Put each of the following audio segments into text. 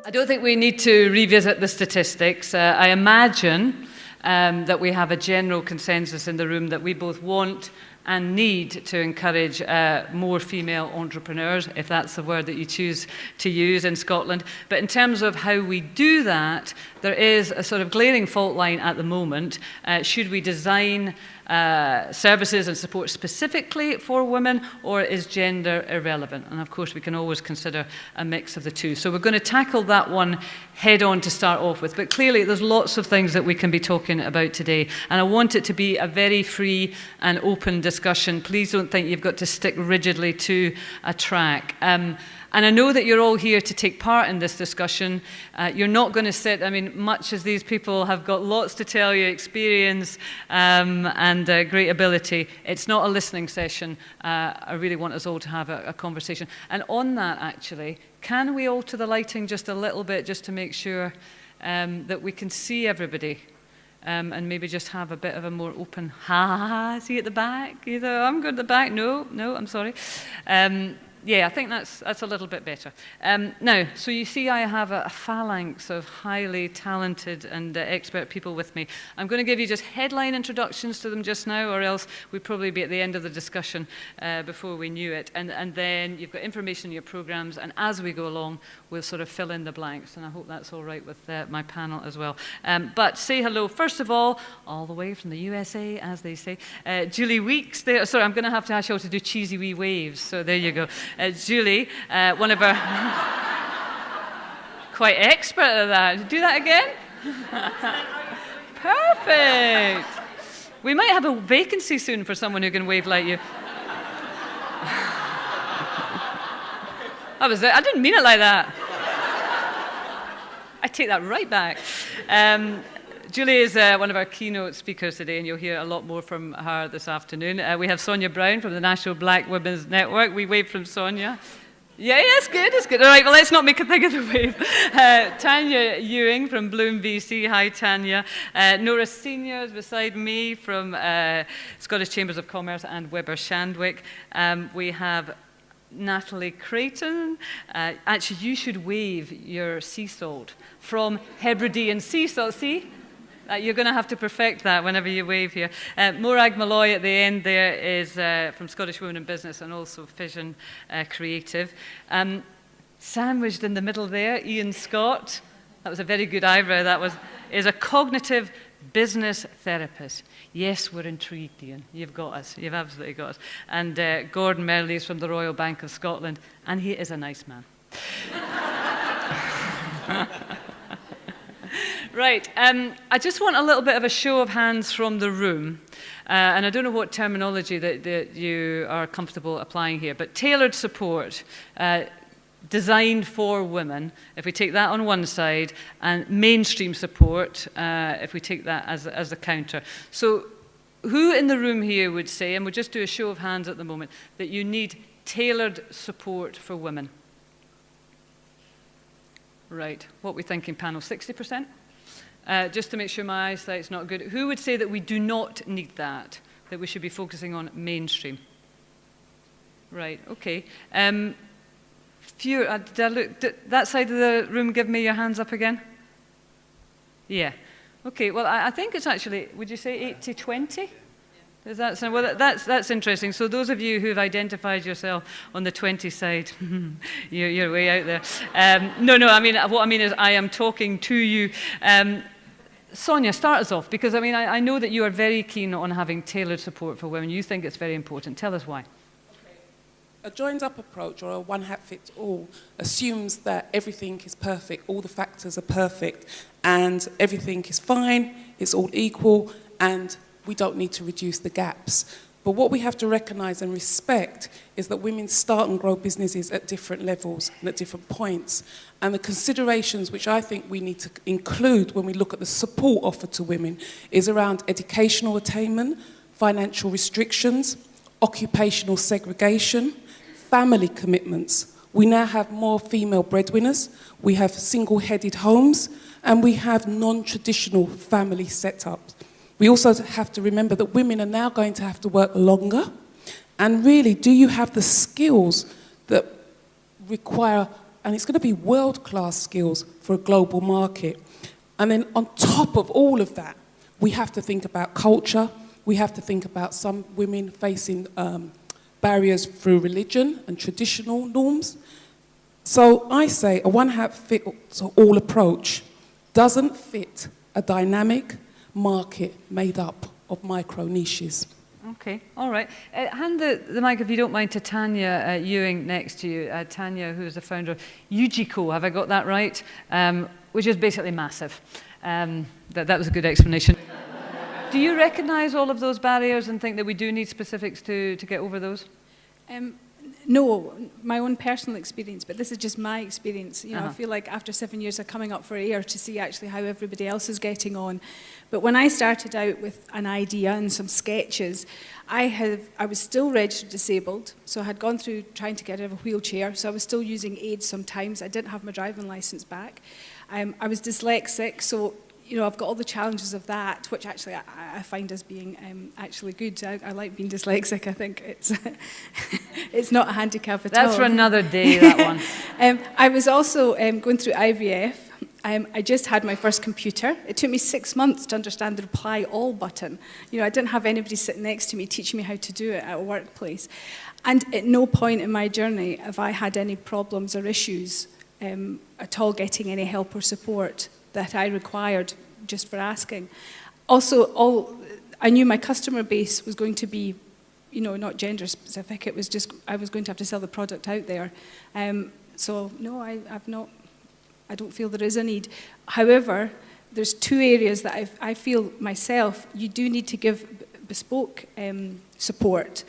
I don't think we need to revisit the statistics. I imagine that we have a general consensus in the room that we both want and need to encourage more female entrepreneurs, if that's the word that you choose to use in Scotland. But in terms of how we do that, there is a sort of glaring fault line at the moment. Should we design services and support specifically for women, or is gender irrelevant? And of course, we can always consider a mix of the two. So we're going to tackle that one head on to start off with. But clearly, there's lots of things that we can be talking about today. And I want it to be a very free and open discussion. Please don't think you've got to stick rigidly to a track. And I know that you're all here to take part in this discussion. You're not going to sit, I mean, much as these people have got lots to tell you, experience and great ability, it's not a listening session. I really want us all to have a conversation. And on that, actually, can we alter the lighting just a little bit just to make sure that we can see everybody? And maybe just have a bit of a more open, ha, see at the back? Either I'm going to the back, no, I'm sorry. Yeah, I think that's a little bit better. Now, so you see I have a phalanx of highly talented and expert people with me. I'm going to give you just headline introductions to them just now, or else we'd probably be at the end of the discussion before we knew it. And then you've got information in your programs, and as we go along, we'll sort of fill in the blanks, and I hope that's all right with my panel as well. But say hello, first of all the way from the USA, as they say, Julie Weeks. Sorry, I'm going to have to ask you all to do cheesy wee waves, so there you go. Julie, one of our quite expert at that. Do that again? Perfect. We might have a vacancy soon for someone who can wave like you. I didn't mean it like that. I take that right back. Julie is one of our keynote speakers today, and you'll hear a lot more from her this afternoon. We have Sonia Brown from the National Black Women's Network. We wave from Sonia. Yeah, it's good. All right, well, let's not make a thing of the wave. Tanya Ewing from Bloom VC. Hi, Tanya. Nora Senior is beside me from Scottish Chambers of Commerce and Webber Shandwick. We have Natalie Creighton. Actually, you should wave your sea salt from Hebridean sea salt. See? You're going to have to perfect that whenever you wave here. Morag Malloy at the end there is from Scottish Women in Business and also Fission Creative. Sandwiched in the middle there, Ian Scott. That was a very good eyebrow. Is a cognitive business therapist. Yes, we're intrigued, Ian. You've got us. You've absolutely got us. And Gordon Merley is from the Royal Bank of Scotland, and he is a nice man. Right, I just want a little bit of a show of hands from the room, and I don't know what terminology that you are comfortable applying here, but tailored support, designed for women, if we take that on one side, and mainstream support, if we take that as a counter. So who in the room here would say, and we'll just do a show of hands at the moment, that you need tailored support for women? Right, what are we thinking, panel? 60%? Just to make sure my eyesight's not good. Who would say that we do not need that we should be focusing on mainstream? Right, okay. Few, did that side of the room give me your hands up again? Yeah. Okay, well, I think it's actually, would you say 80-20? Does that sound, well, that's interesting. So those of you who've identified yourself on the 20 side, you're way out there. No, I mean, what I mean is I am talking to you. Sonia, start us off, because I know that you are very keen on having tailored support for women. You think it's very important. Tell us why. A joined-up approach, or a one-hat-fits-all, assumes that everything is perfect, all the factors are perfect, and everything is fine, it's all equal, and we don't need to reduce the gaps. But what we have to recognise and respect is that women start and grow businesses at different levels and at different points. And the considerations which I think we need to include when we look at the support offered to women is around educational attainment, financial restrictions, occupational segregation, family commitments, We now have more female breadwinners, we have single-headed homes, and we have non-traditional family setups. We also have to remember that women are now going to have to work longer. And really, do you have the skills that require, and it's going to be world-class skills for a global market. And then on top of all of that, we have to think about culture. We have to think about some women facing barriers through religion and traditional norms. So I say a one-hat-fits-all approach doesn't fit a dynamic market made up of micro-niches. Okay, all right. Hand the mic, if you don't mind, to Tanya Ewing next to you. Tanya, who is the founder of UGICO, have I got that right? Which is basically massive. That was a good explanation. Do you recognise all of those barriers and think that we do need specifics to get over those? No, my own personal experience, but this is just my experience. You know, I feel like after 7 years of coming up for air to see actually how everybody else is getting on. But when I started out with an idea and some sketches, I was still registered disabled, so I had gone through trying to get out of a wheelchair, so I was still using aids sometimes. I didn't have my driving licence back. I was dyslexic, so you know, I've got all the challenges of that, which actually I find as being actually good. I like being dyslexic. I think it's not a handicap at all. That's for another day, that one. I was also going through IVF. I just had my first computer. It took me 6 months to understand the reply all button. You know, I didn't have anybody sitting next to me teaching me how to do it at a workplace. And at no point in my journey have I had any problems or issues at all getting any help or support that I required just for asking. Also, I knew my customer base was going to be, you know, not gender specific. It was just, I was going to have to sell the product out there. So no, I don't feel there is a need. However, there's two areas that I feel myself, you do need to give bespoke support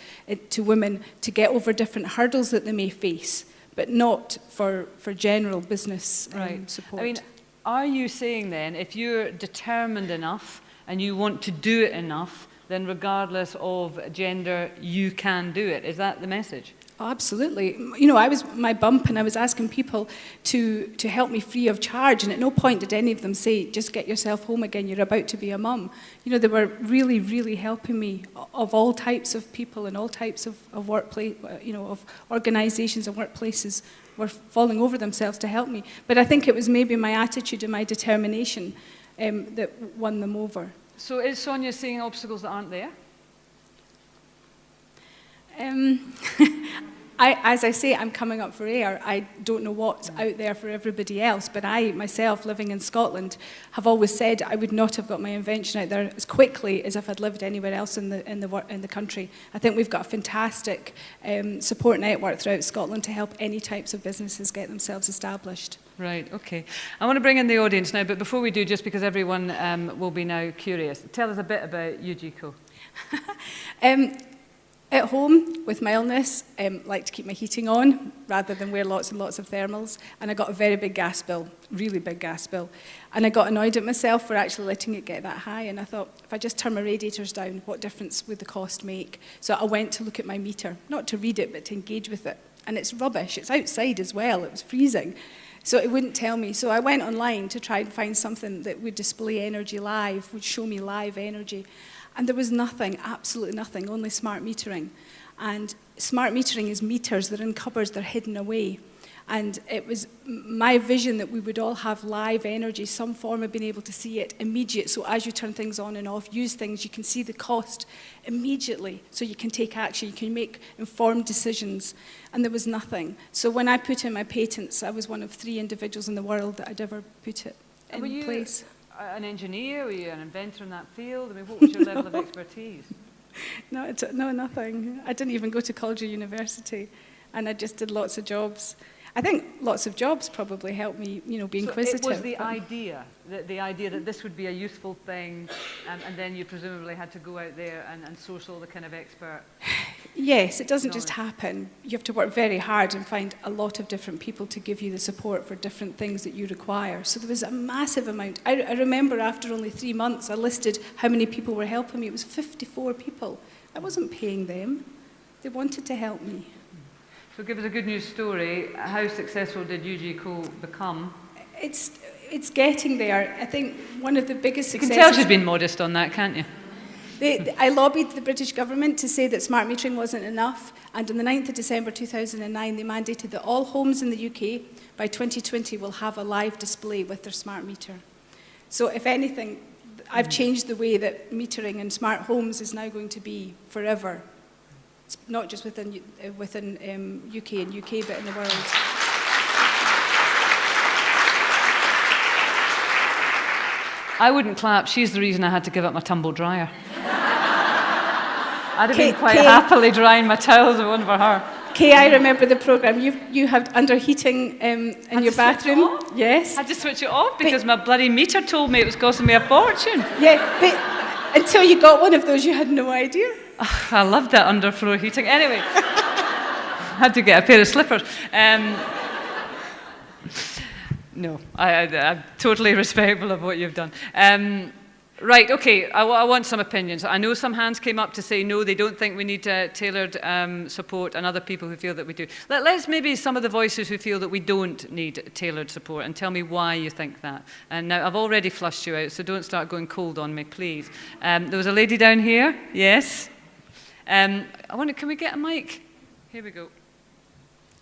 to women to get over different hurdles that they may face, but not for general business support. I mean, are you saying then, if you're determined enough and you want to do it enough, then regardless of gender, you can do it? Is that the message? Oh, absolutely. You know, I was my bump and I was asking people to help me free of charge, and at no point did any of them say, just get yourself home again, you're about to be a mum. You know, they were really, really helping me, of all types of people and all types of workplace, you know, of organisations and workplaces were falling over themselves to help me. But I think it was maybe my attitude and my determination that won them over. So is Sonia seeing obstacles that aren't there? As I say, I'm coming up for air. I don't know what's out there for everybody else, but I, myself, living in Scotland, have always said I would not have got my invention out there as quickly as if I'd lived anywhere else in the country. I think we've got a fantastic support network throughout Scotland to help any types of businesses get themselves established. Right, okay. I want to bring in the audience now, but before we do, just because everyone will be now curious, tell us a bit about UGICO. At home, with my illness, like to keep my heating on rather than wear lots and lots of thermals. And I got a very big gas bill, really big gas bill. And I got annoyed at myself for actually letting it get that high. And I thought, if I just turn my radiators down, what difference would the cost make? So I went to look at my meter, not to read it, but to engage with it. And it's rubbish. It's outside as well. It was freezing. So it wouldn't tell me. So I went online to try and find something that would display energy live, would show me live energy. And there was nothing, absolutely nothing, only smart metering. And smart metering is meters, they're in cupboards, they're hidden away. And it was my vision that we would all have live energy, some form of being able to see it immediate. So as you turn things on and off, use things, you can see the cost immediately. So you can take action, you can make informed decisions. And there was nothing. So when I put in my patents, I was one of 3 individuals in the world that I'd ever put it in place. An engineer? Were you an inventor in that field? I mean, what was your level of expertise? No, nothing. I didn't even go to college or university, and I just did lots of jobs. I think lots of jobs probably helped me, you know, be inquisitive. It was the idea that this would be a useful thing, and then you presumably had to go out there and source all the kind of expert. Yes, it doesn't just happen. You have to work very hard and find a lot of different people to give you the support for different things that you require. So there was a massive amount. I remember after only 3 months, I listed how many people were helping me. It was 54 people. I wasn't paying them. They wanted to help me. So give us a good news story. How successful did UG Co become? It's getting there. I think one of the biggest successes... You can tell she's been modest on that, can't you? I lobbied the British government to say that smart metering wasn't enough, and on the 9th of December 2009 they mandated that all homes in the UK by 2020 will have a live display with their smart meter. So if anything, I've changed the way that metering in smart homes is now going to be forever. It's not just within UK and UK, but in the world. I wouldn't clap. She's the reason I had to give up my tumble dryer. I'd have been quite happily drying my towels if it wasn't for her. Kay, I remember the programme. You had underheating in your bathroom. Yes. I had to switch it off because my bloody meter told me it was costing me a fortune. Yeah, but until you got one of those, you had no idea. Oh, I loved that underfloor heating. Anyway, I had to get a pair of slippers. No, I'm totally respectful of what you've done. Right, okay, I want some opinions. I know some hands came up to say no, they don't think we need tailored support, and other people who feel that we do. Let's maybe some of the voices who feel that we don't need tailored support, and tell me why you think that. And now, I've already flushed you out, so don't start going cold on me, please. There was a lady down here, yes. Can we get a mic? Here we go.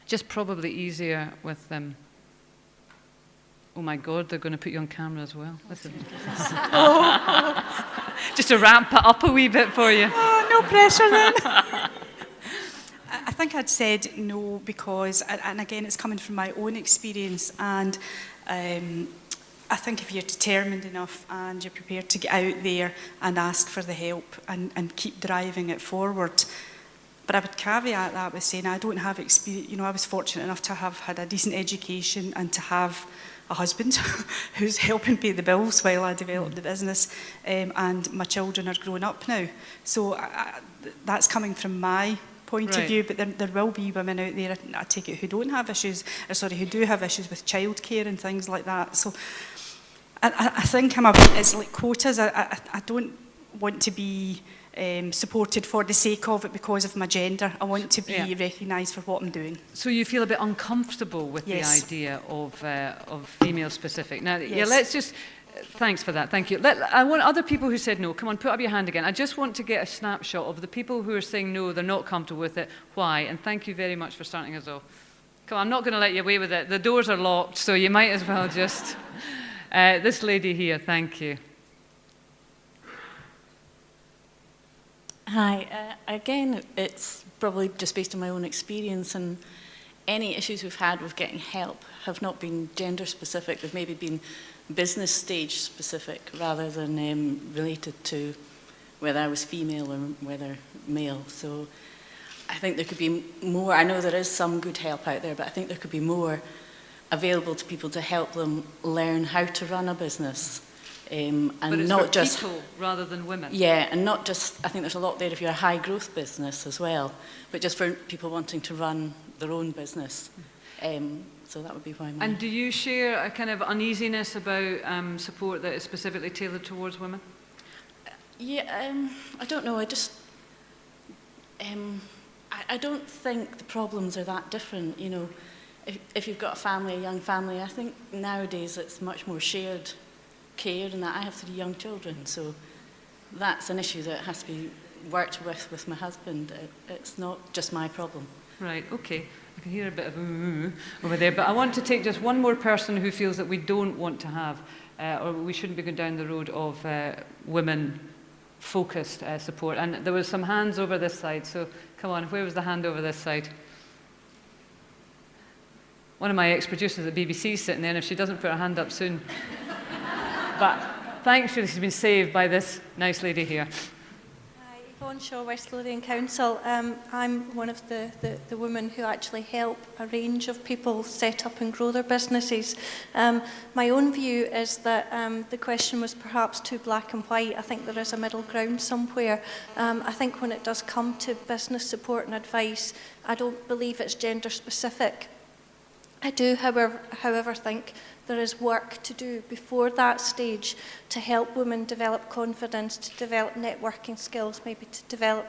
Just probably easier with them. Oh my God, they're going to put you on camera as well. Listen. Just to ramp it up a wee bit for you. Oh, no pressure then. I think I'd said no because, and again, it's coming from my own experience, and I think if you're determined enough and you're prepared to get out there and ask for the help and keep driving it forward. But I would caveat that with saying I don't have experience. You know, I was fortunate enough to have had a decent education and to have a husband who's helping pay the bills while I develop the business, and my children are grown up now. So that's coming from my point of view, but there will be women out there, I take it, who don't have issues, who do have issues with childcare and things like that. So I think it's like quotas. I don't want to be supported for the sake of it because of my gender. I want to be recognised for what I'm doing. So you feel a bit uncomfortable with the idea of female-specific. Now, let's just... Thanks for that, thank you. I want other people who said no, come on, put up your hand again. I just want to get a snapshot of the people who are saying no, they're not comfortable with it, why, and thank you very much for starting us off. Come on, I'm not going to let you away with it. The doors are locked, so you might as well just... this lady here, thank you. Hi, again, it's probably just based on my own experience, and any issues we've had with getting help have not been gender specific, they've maybe been business stage specific rather than related to whether I was female or whether male. So I think there could be more. I know there is some good help out there, but I think there could be more available to people to help them learn how to run a business. And but it's not for just people rather than women. Yeah, and not just, I think there's a lot there if you're a high growth business as well, but just for people wanting to run their own business. So that would be why. And do you share a kind of uneasiness about support that is specifically tailored towards women? Yeah, I don't know. I just, I don't think the problems are that different. You know, if you've got a family, a young family, I think nowadays it's much more shared care, and that I have 3 young children, so that's an issue that has to be worked with my husband. It's not just my problem. Right, okay. I can hear a bit of over there, but I want to take just one more person who feels that we don't want to have, or we shouldn't be going down the road of women-focused support. And there was some hands over this side, so come on, where was the hand over this side? One of my ex-producers at BBC is sitting there, and if she doesn't put her hand up soon... But thankfully she's been saved by this nice lady here. Hi, Yvonne Shaw, West Lothian Council. I'm one of the women who actually help a range of people set up and grow their businesses. My own view is that the question was perhaps too black and white. I think there is a middle ground somewhere. I think when it does come to business support and advice, I don't believe it's gender specific. I do, however, think there is work to do before that stage to help women develop confidence, to develop networking skills, maybe to develop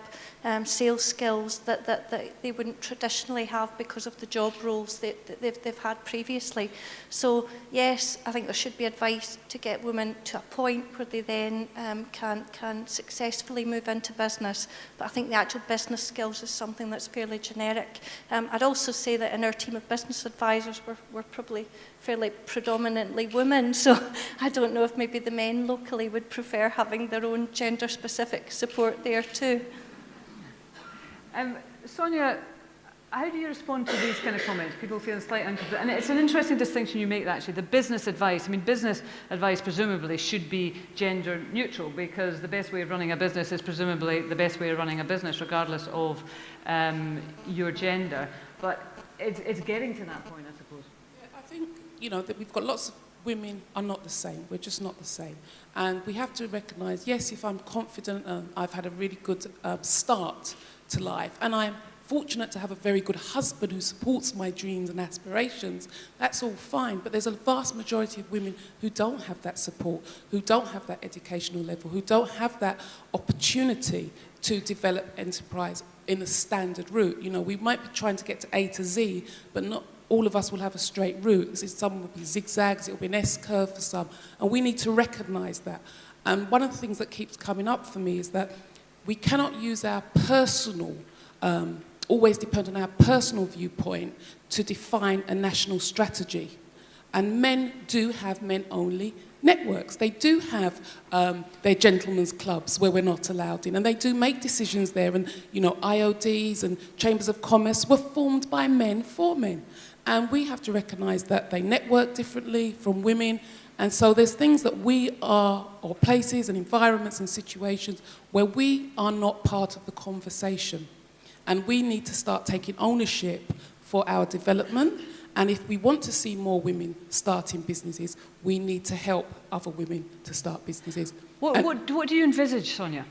sales skills that they wouldn't traditionally have because of the job roles that they've had previously. So yes, I think there should be advice to get women to a point where they then can successfully move into business. But I think the actual business skills is something that's fairly generic. I'd also say that in our team of business advisors, we're probably fairly predominantly women, so I don't know if maybe the men locally would prefer having their own gender-specific support there too. Sonia, how do you respond to these kind of comments? People feeling slightly uncomfortable. And it's an interesting distinction you make, actually. The business advice, I mean, business advice presumably should be gender neutral, because the best way of running a business is presumably the best way of running a business, regardless of your gender. But it's getting to that point, I suppose. Yeah, I think, that we've got lots of women are not the same. We're just not the same. And we have to recognise, yes, if I'm confident and I've had a really good start to life, and I'm fortunate to have a very good husband who supports my dreams and aspirations, that's all fine. But there's a vast majority of women who don't have that support, who don't have that educational level, who don't have that opportunity to develop enterprise in a standard route. We might be trying to get to A to Z, but not all of us will have a straight route. Some will be zigzags, it will be an S-curve for some, and we need to recognise that. And one of the things that keeps coming up for me is that we cannot use our personal, always depend on our personal viewpoint to define a national strategy. And men do have men-only networks. They do have their gentlemen's clubs where we're not allowed in, and they do make decisions there. And, IODs and chambers of commerce were formed by men for men. And we have to recognise that they network differently from women. And so there's things that we are, or places and environments and situations where we are not part of the conversation. And we need to start taking ownership for our development. And if we want to see more women starting businesses, we need to help other women to start businesses. What do you envisage, Sonia?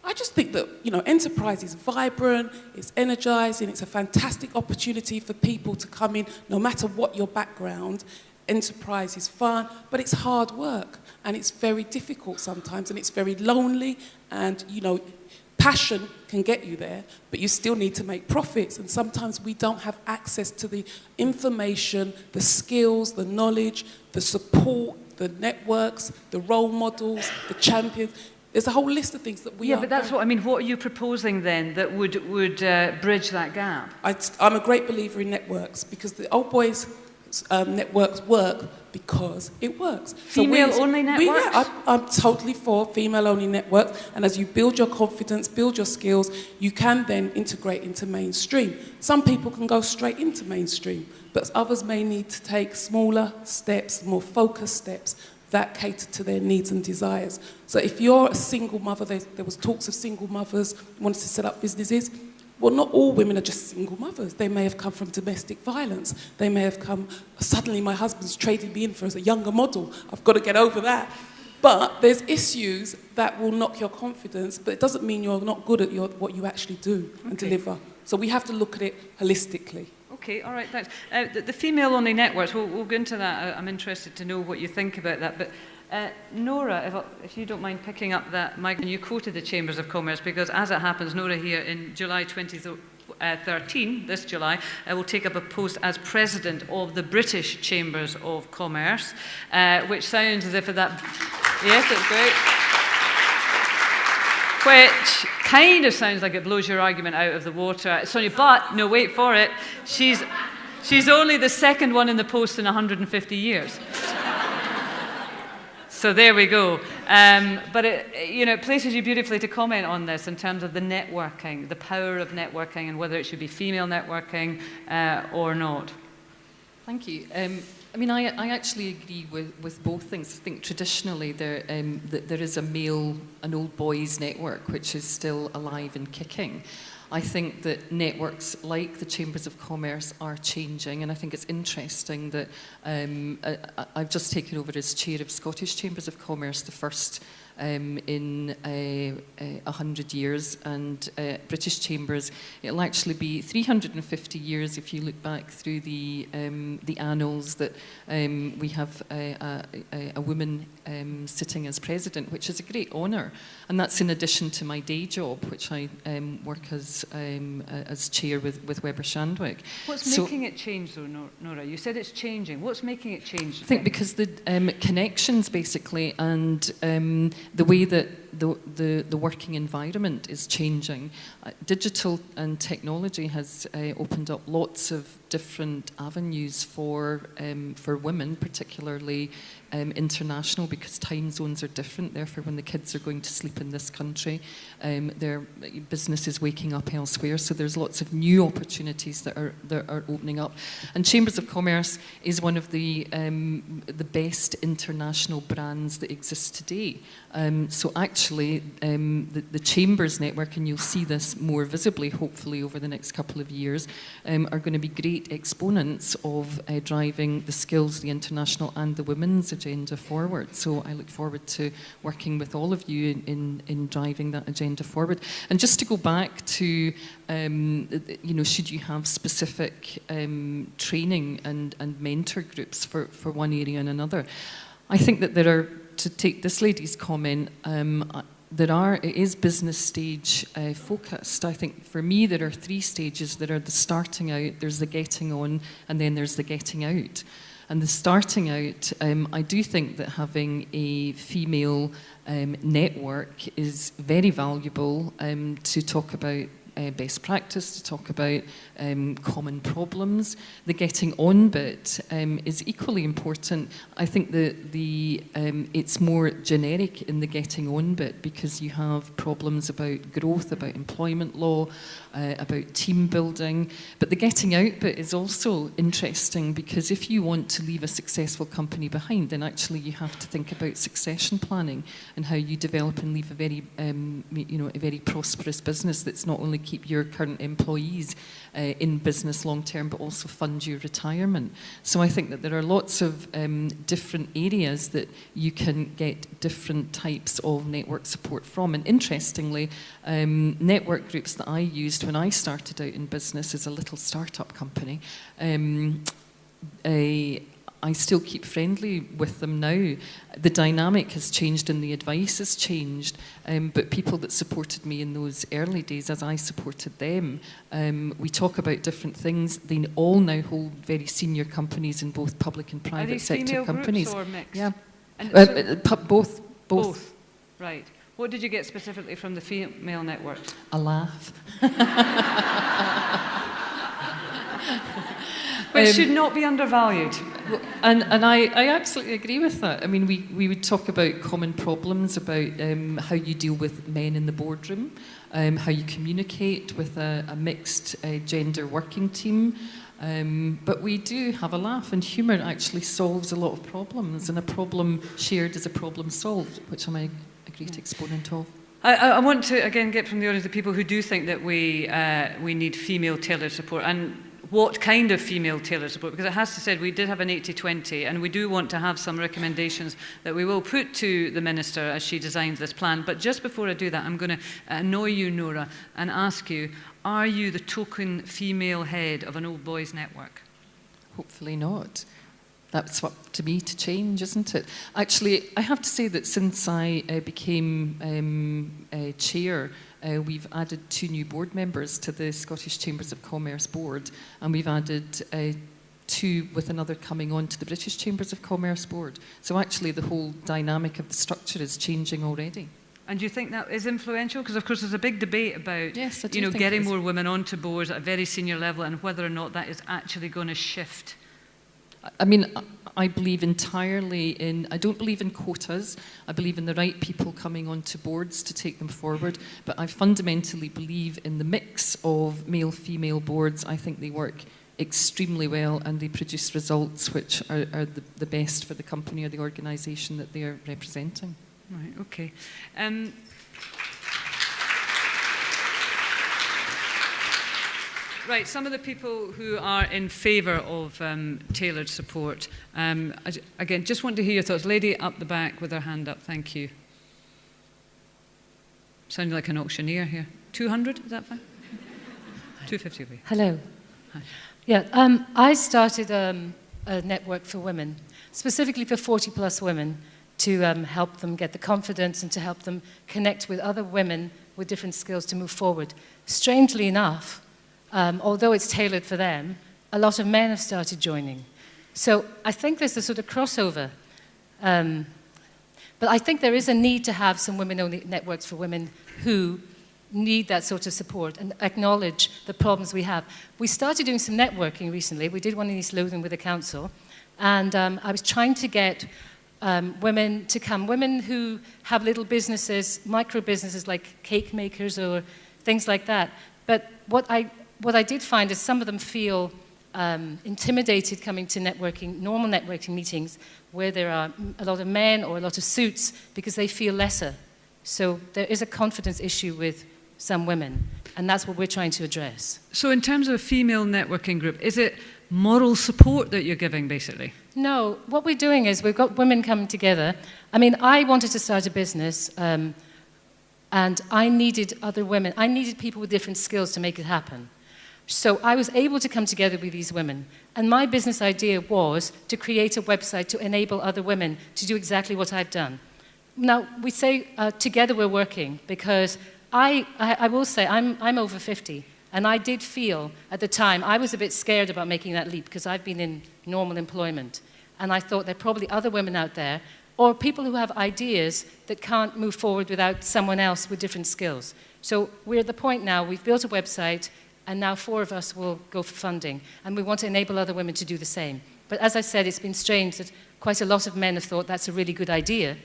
I just think that, enterprise is vibrant, it's energising, it's a fantastic opportunity for people to come in, no matter what your background. Enterprise is fun, but it's hard work, and it's very difficult sometimes, and it's very lonely, and, passion can get you there, but you still need to make profits, and sometimes we don't have access to the information, the skills, the knowledge, the support, the networks, the role models, the champions. There's a whole list of things that we are... Yeah, but that's what I mean. What are you proposing then that would bridge that gap? I'm a great believer in networks, because the old boys networks work because it works. Female-only networks? I'm totally for female-only networks, and as you build your confidence, build your skills, you can then integrate into mainstream. Some people can go straight into mainstream, but others may need to take smaller steps, more focused steps that cater to their needs and desires. So if you're a single mother, there was talks of single mothers wanting to set up businesses. Well, not all women are just single mothers. They may have come from domestic violence. They may have come, suddenly my husband's traded me in for as a younger model. I've got to get over that. But there's issues that will knock your confidence, but it doesn't mean you're not good at what you actually do and deliver. So we have to look at it holistically. Okay, all right, thanks. The female-only networks, we'll go into that. I'm interested to know what you think about that. But Nora, if you don't mind picking up that mic, and you quoted the Chambers of Commerce, because as it happens, Nora here in July 2013, this July, will take up a post as President of the British Chambers of Commerce, which sounds as if that... Yes, that's great. Which kind of sounds like it blows your argument out of the water. Sonia, but, no, wait for it, she's only the second one in the post in 150 years. So there we go. But it places you beautifully to comment on this in terms of the networking, the power of networking, and whether it should be female networking or not. Thank you. I actually agree with both things. I think traditionally there is an old boys network which is still alive and kicking. I think that networks like the Chambers of Commerce are changing, and I think it's interesting that I've just taken over as chair of Scottish Chambers of Commerce, the first in 100 years, and British Chambers, it'll actually be 350 years if you look back through the annals that we have a woman sitting as president, which is a great honour, and that's in addition to my day job, which I work as chair with Weber Shandwick. What's making it change, though, Nora? You said it's changing. What's making it change? I think because the connections, basically, and the way that the working environment is changing. Digital and technology has opened up lots of different avenues for women, particularly international, because time zones are different. Therefore, when the kids are going to sleep in this country, their business is waking up elsewhere. So there's lots of new opportunities that are opening up. And Chambers of Commerce is one of the best international brands that exist today. So actually, the Chambers network, and you'll see this more visibly, hopefully, over the next couple of years, are going to be great exponents of driving the skills, the international and the women's agenda forward. So I look forward to working with all of you in driving that agenda forward. And just to go back to, should you have specific training and mentor groups for one area and another? I think that there are, to take this lady's comment, it is business stage focused. I think for me there are 3 stages. There are the starting out, there's the getting on, and then there's the getting out. And the starting out, I do think that having a female network is very valuable to talk about best practice, to talk about common problems. The getting on bit is equally important. I think it's more generic in the getting on bit because you have problems about growth, about employment law, about team building. But the getting out bit is also interesting because if you want to leave a successful company behind, then actually you have to think about succession planning and how you develop and leave a very prosperous business that's not only keep your current employees in business long term, but also fund your retirement. So I think that there are lots of different areas that you can get different types of network support from. And interestingly, network groups that I used when I started out in business as a little startup company, I still keep friendly with them now. The dynamic has changed and the advice has changed, but people that supported me in those early days as I supported them, we talk about different things. They all now hold very senior companies in both public and private sector companies. Are they female groups or mixed? Yeah. And Both. Both. Right. What did you get specifically from the female network? A laugh. Which should not be undervalued. And I absolutely agree with that. I mean, we would talk about common problems, about how you deal with men in the boardroom, how you communicate with a mixed gender working team. But we do have a laugh, and humour actually solves a lot of problems, and a problem shared is a problem solved, which I'm a great exponent of. I want to, again, get from the audience the people who do think that we need female tailored support, and what kind of female tailored support, because it has to say we did have an 80-20 and we do want to have some recommendations that we will put to the Minister as she designs this plan. But just before I do that, I'm going to annoy you, Nora, and ask you, are you the token female head of an old boys network? Hopefully not. That's up to me to change, isn't it? Actually, I have to say that since I became chair, we've added 2 new board members to the Scottish Chambers of Commerce board, and we've added 2 with another coming on to the British Chambers of Commerce board. So actually the whole dynamic of the structure is changing already. And do you think that is influential? Because of course there's a big debate about getting more women onto boards at a very senior level and whether or not that is actually going to shift. I mean, I believe entirely in, I don't believe in quotas. I believe in the right people coming onto boards to take them forward. But I fundamentally believe in the mix of male-female boards. I think they work extremely well and they produce results which are the best for the company or the organisation that they are representing. Right, okay. Right, some of the people who are in favour of tailored support, again, just want to hear your thoughts. Lady up the back with her hand up, thank you. Sounding like an auctioneer here. 200, is that fine? 250 will be. Hello. Hi. Yeah, I started a network for women, specifically for 40-plus women, to help them get the confidence and to help them connect with other women with different skills to move forward. Strangely enough, although it's tailored for them, a lot of men have started joining. So I think there's a sort of crossover. But I think there is a need to have some women-only networks for women who need that sort of support and acknowledge the problems we have. We started doing some networking recently. We did one in East Lothian with the council. And I was trying to get women to come, women who have little businesses, micro businesses like cake makers or things like that. But what I did find is some of them feel intimidated coming to networking, normal networking meetings where there are a lot of men or a lot of suits because they feel lesser. So there is a confidence issue with some women, and that's what we're trying to address. So in terms of a female networking group, is it moral support that you're giving, basically? No, what we're doing is we've got women coming together. I mean, I wanted to start a business, and I needed other women. I needed people with different skills to make it happen. So I was able to come together with these women. And my business idea was to create a website to enable other women to do exactly what I've done. Now, we say together we're working because I will say I'm over 50. And I did feel at the time, I was a bit scared about making that leap because I've been in normal employment. And I thought there are probably other women out there or people who have ideas that can't move forward without someone else with different skills. So we're at the point now, we've built a website, and now 4 of us will go for funding. And we want to enable other women to do the same. But as I said, it's been strange that quite a lot of men have thought that's a really good idea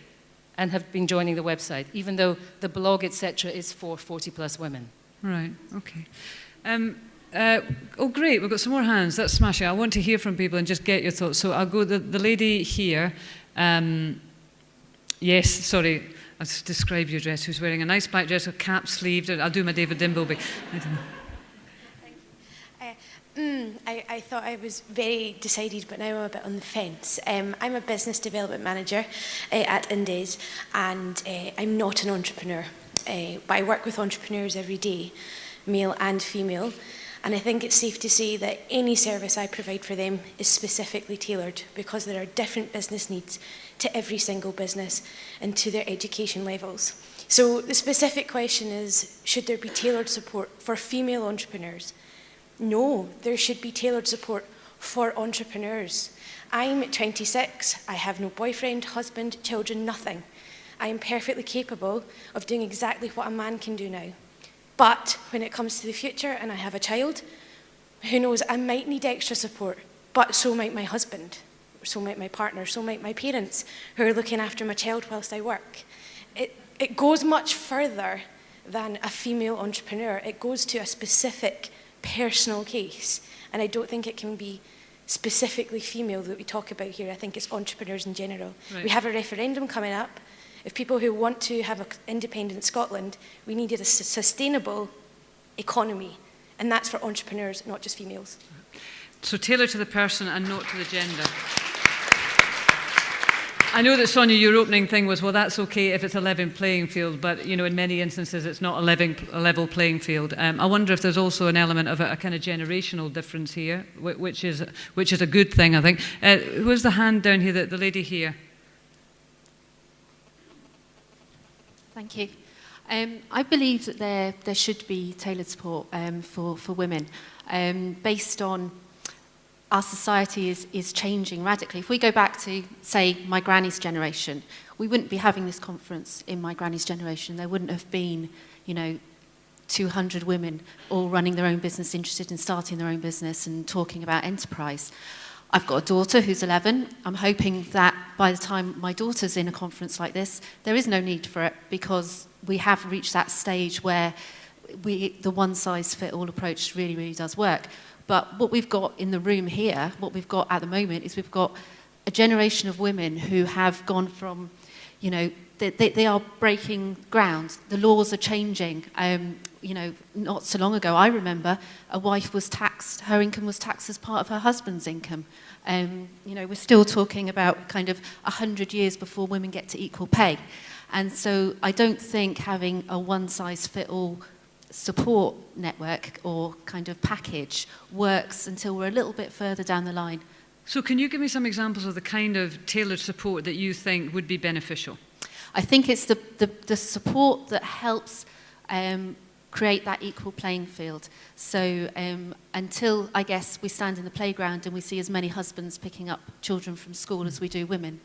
and have been joining the website, even though the blog, etc., is for 40-plus women. Right, okay. Oh, great, we've got some more hands. That's smashing. I want to hear from people and just get your thoughts. So I'll go the lady here. Yes, sorry, I'll just describe your dress. Who's wearing a nice black dress with cap sleeved. I'll do my David Dimbleby. I don't know. I thought I was very decided, but now I'm a bit on the fence. I'm a business development manager at Indes, and I'm not an entrepreneur. But I work with entrepreneurs every day, male and female, and I think it's safe to say that any service I provide for them is specifically tailored because there are different business needs to every single business and to their education levels. So the specific question is, should there be tailored support for female entrepreneurs? No, there should be tailored support for entrepreneurs. I'm 26, I have no boyfriend, husband, children, nothing. I am perfectly capable of doing exactly what a man can do now. But when it comes to the future and I have a child, who knows, I might need extra support, but so might my husband, so might my partner, so might my parents who are looking after my child whilst I work. It goes much further than a female entrepreneur. It goes to a specific personal case, and I don't think it can be specifically female that we talk about here. I think it's entrepreneurs in general. Right. We have a referendum coming up. If people who want to have an independent Scotland, we needed a sustainable economy, and that's for entrepreneurs, not just females. So tailor to the person and not to the gender. I know that, Sonia, your opening thing was, well, that's okay if it's a level playing field, but, you know, in many instances it's not a level playing field. I wonder if there's also an element of a kind of generational difference here, which is a good thing, I think. Who was the hand down here, the lady here? Thank you. I believe that there should be tailored support for women based on our society is changing radically. If we go back to, say, my granny's generation, we wouldn't be having this conference in my granny's generation. There wouldn't have been, 200 women all running their own business, interested in starting their own business and talking about enterprise. I've got a daughter who's 11. I'm hoping that by the time my daughter's in a conference like this, there is no need for it because we have reached that stage where the one-size-fits-all approach really, really does work. But what we've got in the room here, what we've got at the moment, is we've got a generation of women who have gone from, they are breaking ground. The laws are changing. you know, not so long ago, I remember a wife was taxed, her income was taxed as part of her husband's income. You know, we're still talking about kind of 100 years before women get to equal pay. And so I don't think having a one-size-fits-all support network or kind of package works until we're a little bit further down the line. So can you give me some examples of the kind of tailored support that you think would be beneficial? I think it's the support that helps create that equal playing field. So until, I guess, we stand in the playground and we see as many husbands picking up children from school as we do women,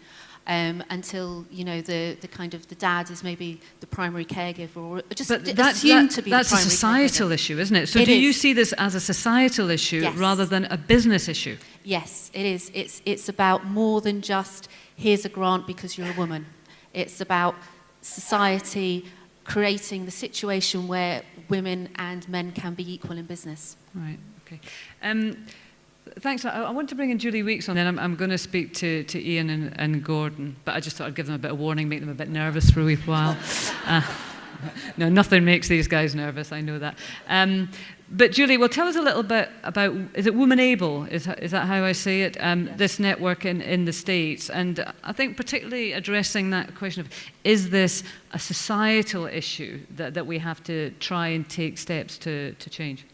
until, you know, the kind of the dad is maybe the primary caregiver, or just assumed to be the primary caregiver. That's a societal issue, isn't it? So do you see this as a societal issue rather than a business issue? Yes, it is. It's about more than just, here's a grant because you're a woman. It's about society creating the situation where women and men can be equal in business. Right, okay. Thanks. I want to bring in Julie Weeks on, then I'm going to speak to Ian and Gordon, but I just thought I'd give them a bit of warning, make them a bit nervous for a wee while. No, nothing makes these guys nervous, I know that. But Julie, well, tell us a little bit about, is it Woman Able? Is that how I say it? Yes. This network in the States. And I think particularly addressing that question of, is this a societal issue that we have to try and take steps to change?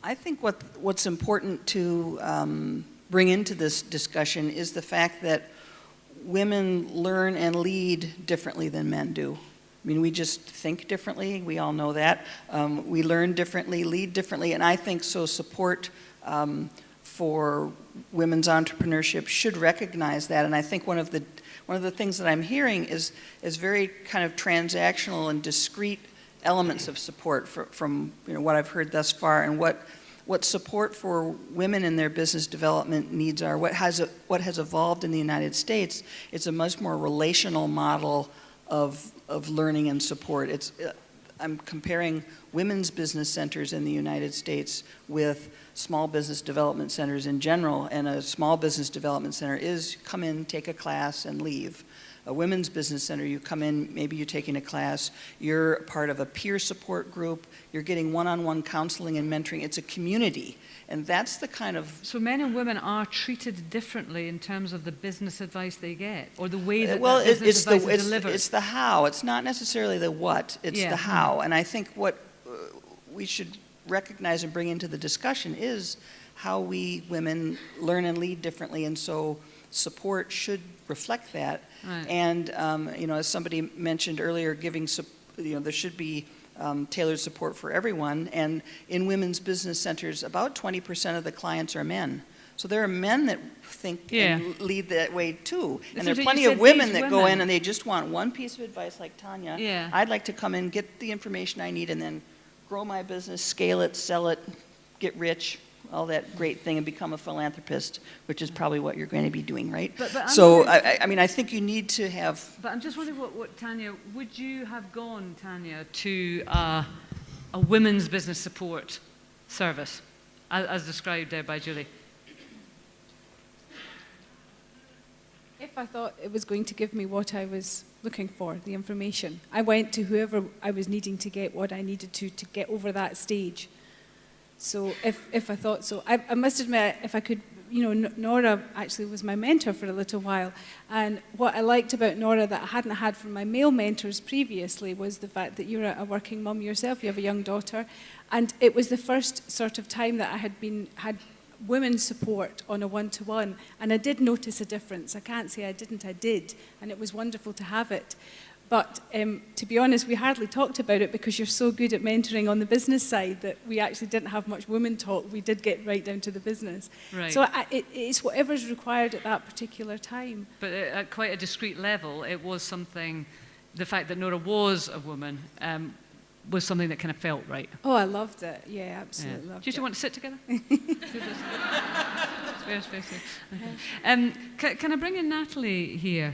I think what's important to bring into this discussion is the fact that women learn and lead differently than men do. I mean, we just think differently, we all know that. We learn differently, lead differently, and I think so support for women's entrepreneurship should recognize that. And I think one of the things that I'm hearing is very kind of transactional and discrete elements of support from what I've heard thus far, and what support for women in their business development needs are. What has evolved in the United States, it's a much more relational model of learning and support. I'm comparing women's business centers in the United States with small business development centers in general, and a small business development center is come in, take a class, and leave. A women's business center, you come in, maybe you're taking a class, you're part of a peer support group, you're getting one-on-one counseling and mentoring. It's a community, and that's the kind of... So men and women are treated differently in terms of the business advice they get, or the way that business advice is delivered? It's the how. It's not necessarily the what, it's the how. And I think what we should recognize and bring into the discussion is how we women learn and lead differently, and so support should reflect that. Right. And as somebody mentioned earlier, there should be tailored support for everyone. And in women's business centers, about 20% of the clients are men. So there are men that think and lead that way too. And there are plenty of women that go in and they just want one piece of advice, like Tanya. Yeah. I'd like to come in, get the information I need, and then grow my business, scale it, sell it, get rich, all that great thing, and become a philanthropist, which is probably what you're going to be doing, right? So, I think you need to have... But I'm just wondering what Tanya, would you have gone, Tanya, to a women's business support service, as described there by Julie? If I thought it was going to give me what I was looking for, the information, I went to whoever I was needing to get what I needed to get over that stage. So if I thought so, I must admit, if I could, Nora actually was my mentor for a little while. And what I liked about Nora that I hadn't had from my male mentors previously was the fact that you're a working mum yourself, you have a young daughter. And it was the first sort of time that I had women's support on a one-to-one. And I did notice a difference. I can't say I didn't, I did. And it was wonderful to have it. But to be honest, we hardly talked about it because you're so good at mentoring on the business side that we actually didn't have much women talk. We did get right down to the business. Right. So it's whatever's required at that particular time. But at quite a discrete level, it was something, the fact that Nora was a woman was something that kind of felt right. Oh, I loved it. Yeah, absolutely loved it. Do you want to sit together? Can I bring in Natalie here?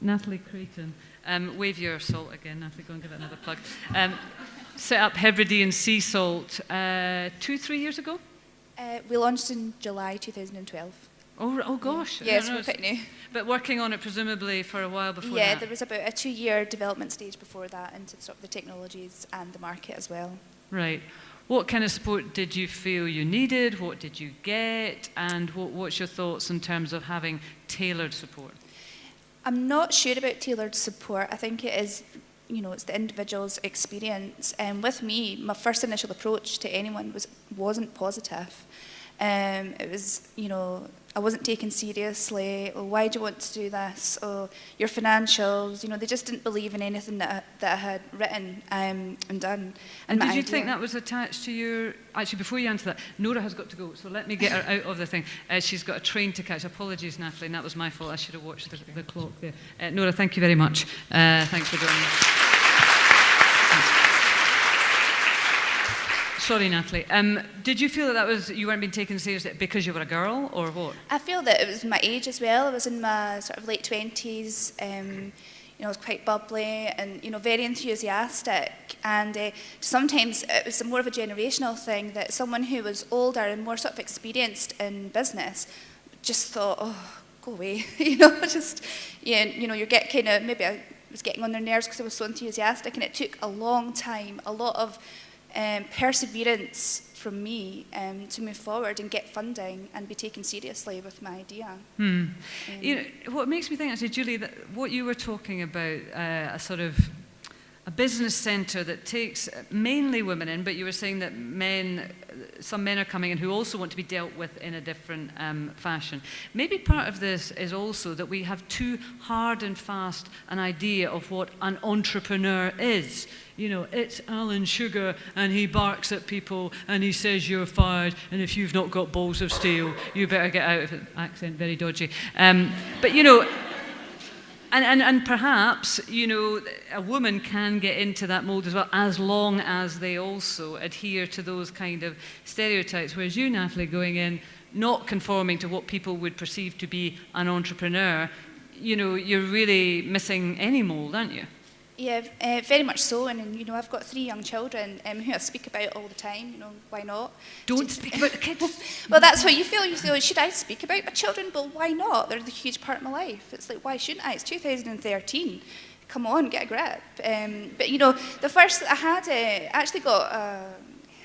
Natalie Creighton. Wave your salt again, Natalie, go and give it another plug. Set up Hebridean Sea Salt 2-3 years ago? We launched in July 2012. Oh gosh. Yeah, so we're quite new. But working on it presumably for a while before that? Yeah, there was about a 2-year development stage before that into sort of the technologies and the market as well. Right. What kind of support did you feel you needed? What did you get? And what's your thoughts in terms of having tailored support? I'm not sure about tailored support. I think it is, it's the individual's experience. And with me, my first initial approach to anyone wasn't positive. It was, I wasn't taken seriously. Oh, why do you want to do this? Oh, your financials. They just didn't believe in anything that I had written and done. And did you think that was attached to your... Actually, before you answer that, Nora has got to go, so let me get her out of the thing. She's got a train to catch. Apologies, Natalie, and that was my fault. I should have watched the clock there. Nora, thank you very much. Thanks for joining us. Sorry, Natalie. Did you feel that you weren't being taken seriously because you were a girl, or what? I feel that it was my age as well. I was in my sort of late 20s. I was quite bubbly and, very enthusiastic. And sometimes it was more of a generational thing that someone who was older and more sort of experienced in business just thought, oh, go away. You get kind of, maybe I was getting on their nerves because I was so enthusiastic, and it took a long time, a lot of perseverance from me to move forward and get funding and be taken seriously with my idea. What makes me think, actually, Julie, that what you were talking about, a sort of a business centre that takes mainly women in, but you were saying that some men are coming in who also want to be dealt with in a different fashion. Maybe part of this is also that we have too hard and fast an idea of what an entrepreneur is. It's Alan Sugar, and he barks at people, and he says you're fired, and if you've not got balls of steel, you better get out of it. Accent very dodgy. But, and perhaps, a woman can get into that mould as well, as long as they also adhere to those kind of stereotypes. Whereas you, Natalie, going in, not conforming to what people would perceive to be an entrepreneur, you're really missing any mould, aren't you? Yeah, very much so. And I've got 3 young children who I speak about all the time. Why not? Don't speak about the kids. Well, that's what you feel. You feel, should I speak about my children? But why not? They're a huge part of my life. It's like, why shouldn't I? It's 2013. Come on, get a grip. But the first I had, actually got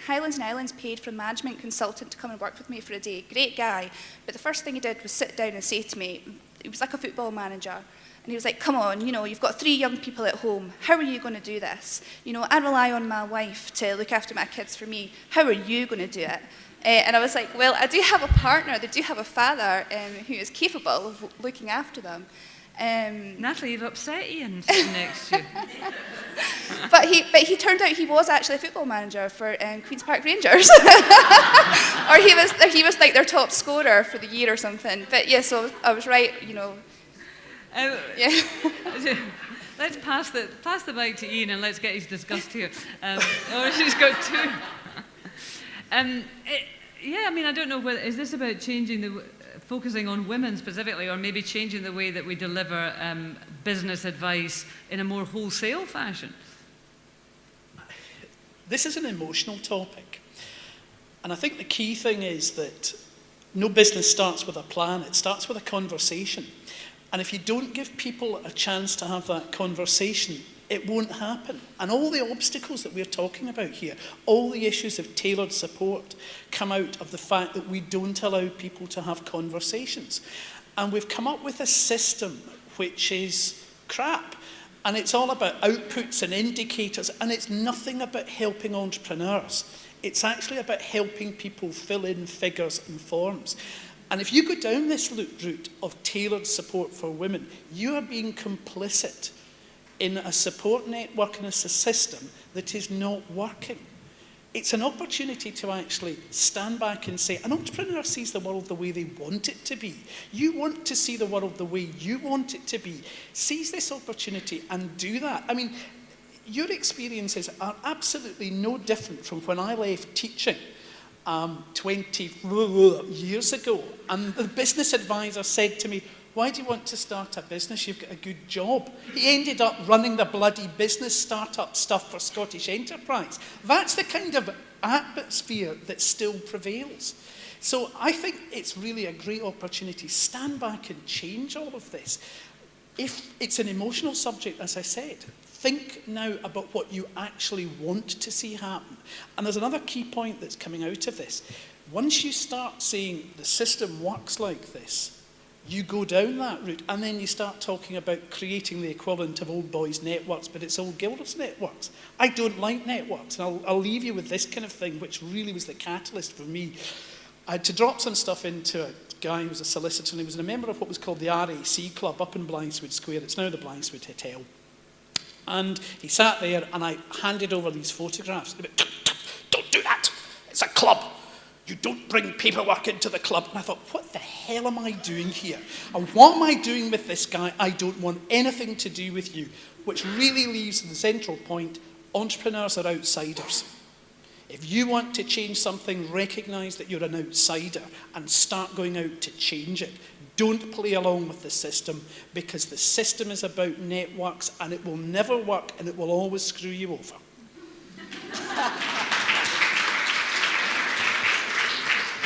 Highlands and Islands paid for a management consultant to come and work with me for a day. Great guy. But the first thing he did was sit down and say to me, he was like a football manager. And he was like, come on, you've got 3 young people at home. How are you going to do this? I rely on my wife to look after my kids for me. How are you going to do it? And I was like, well, I do have a partner. They do have a father who is capable of looking after them. Natalie, you've upset Ian sitting next to you. But he turned out he was actually a football manager for Queen's Park Rangers. Or he was like their top scorer for the year or something. But yeah, so I was right, Yeah. Let's pass the mic to Ian and let's get his disgust here. She's got 2. I don't know whether is this about focusing on women specifically, or maybe changing the way that we deliver business advice in a more wholesale fashion. This is an emotional topic, and I think the key thing is that no business starts with a plan. It starts with a conversation. And if you don't give people a chance to have that conversation, it won't happen. And all the obstacles that we're talking about here, all the issues of tailored support, come out of the fact that we don't allow people to have conversations. And we've come up with a system which is crap. And it's all about outputs and indicators, and it's nothing about helping entrepreneurs. It's actually about helping people fill in figures and forms. And if you go down this route of tailored support for women, you are being complicit in a support network and a system that is not working. It's an opportunity to actually stand back and say, an entrepreneur sees the world the way they want it to be. You want to see the world the way you want it to be. Seize this opportunity and do that. I mean, your experiences are absolutely no different from when I left teaching 20 years ago, and the business advisor said to me, why do you want to start a business? You've got a good job. He ended up running the bloody business startup stuff for Scottish Enterprise. That's the kind of atmosphere that still prevails. So I think it's really a great opportunity. Stand back and change all of this. If it's an emotional subject, as I said, think now about what you actually want to see happen. And there's another key point that's coming out of this. Once you start saying the system works like this, you go down that route, and then you start talking about creating the equivalent of old boys' networks, but it's old girls' networks. I don't like networks, and I'll leave you with this kind of thing, which really was the catalyst for me. I had to drop some stuff into a guy who was a solicitor, and he was a member of what was called the RAC Club up in Blythswood Square. It's now the Blythswood Hotel. And he sat there, and I handed over these photographs. He went, "Don't do that. It's a club. You don't bring paperwork into the club." And I thought, what the hell am I doing here? And what am I doing with this guy? I don't want anything to do with you. Which really leaves the central point, entrepreneurs are outsiders. If you want to change something, recognise that you're an outsider and start going out to change it. Don't play along with the system, because the system is about networks, and it will never work, and it will always screw you over.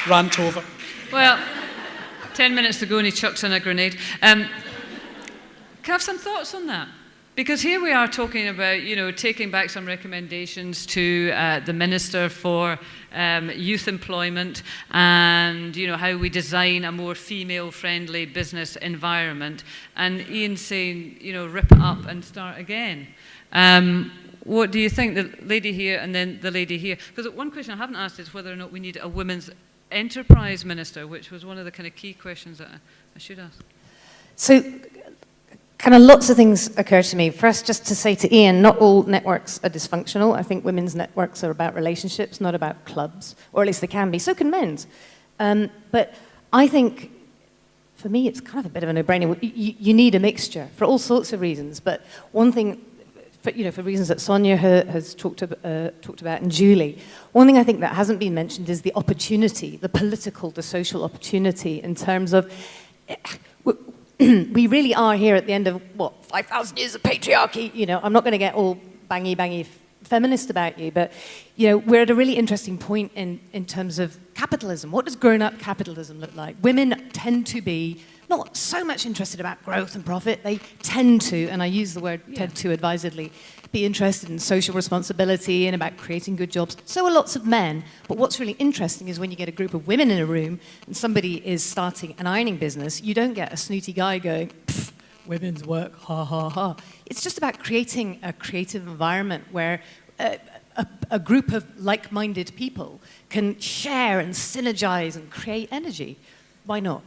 Rant over. Well, 10 minutes to go and he chucks in a grenade. Can I have some thoughts on that? Because here we are talking about, taking back some recommendations to the Minister for Youth Employment and, how we design a more female-friendly business environment. And Ian saying, rip it up and start again. What do you think, the lady here and then the lady here? Because one question I haven't asked is whether or not we need a women's enterprise minister, which was one of the kind of key questions that I should ask. So, kind of lots of things occur to me. First, just to say to Ian, not all networks are dysfunctional. I think women's networks are about relationships, not about clubs, or at least they can be. So can men's. But I think, for me, it's kind of a bit of a no-brainer. You need a mixture for all sorts of reasons. But one thing, for reasons that Sonia has talked about, and Julie, one thing I think that hasn't been mentioned is the opportunity, the political, the social opportunity in terms of, we really are here at the end of, 5,000 years of patriarchy. I'm not going to get all bangy feminist about you, but, we're at a really interesting point in terms of capitalism. What does grown-up capitalism look like? Women tend to be not so much interested about growth and profit. They tend to, and I use the word tend to advisedly, be interested in social responsibility and about creating good jobs. So are lots of men. But what's really interesting is when you get a group of women in a room and somebody is starting an ironing business, you don't get a snooty guy going, women's work, ha, ha, ha. It's just about creating a creative environment where a group of like-minded people can share and synergize and create energy. Why not?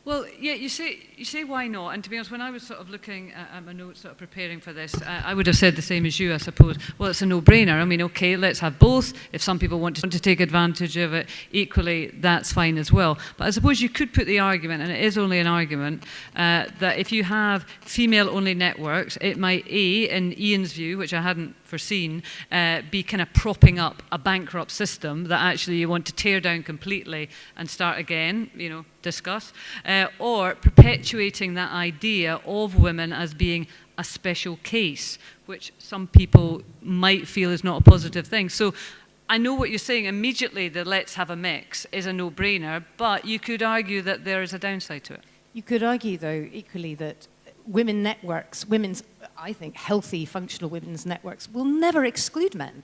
Well, yeah, you say why not? And to be honest, when I was sort of looking at my notes, sort of preparing for this, I would have said the same as you, I suppose. Well, it's a no-brainer. I mean, okay, let's have both. If some people want to take advantage of it, equally, that's fine as well. But I suppose you could put the argument, and it is only an argument, that if you have female-only networks, it might, in Ian's view, which I hadn't foreseen, be kind of propping up a bankrupt system that actually you want to tear down completely and start again, discuss, or perpetuating that idea of women as being a special case, which some people might feel is not a positive thing. So I know what you're saying. Immediately, the let's have a mix is a no-brainer, but you could argue that there is a downside to it. You could argue, though, equally that women's, I think, healthy, functional women's networks will never exclude men.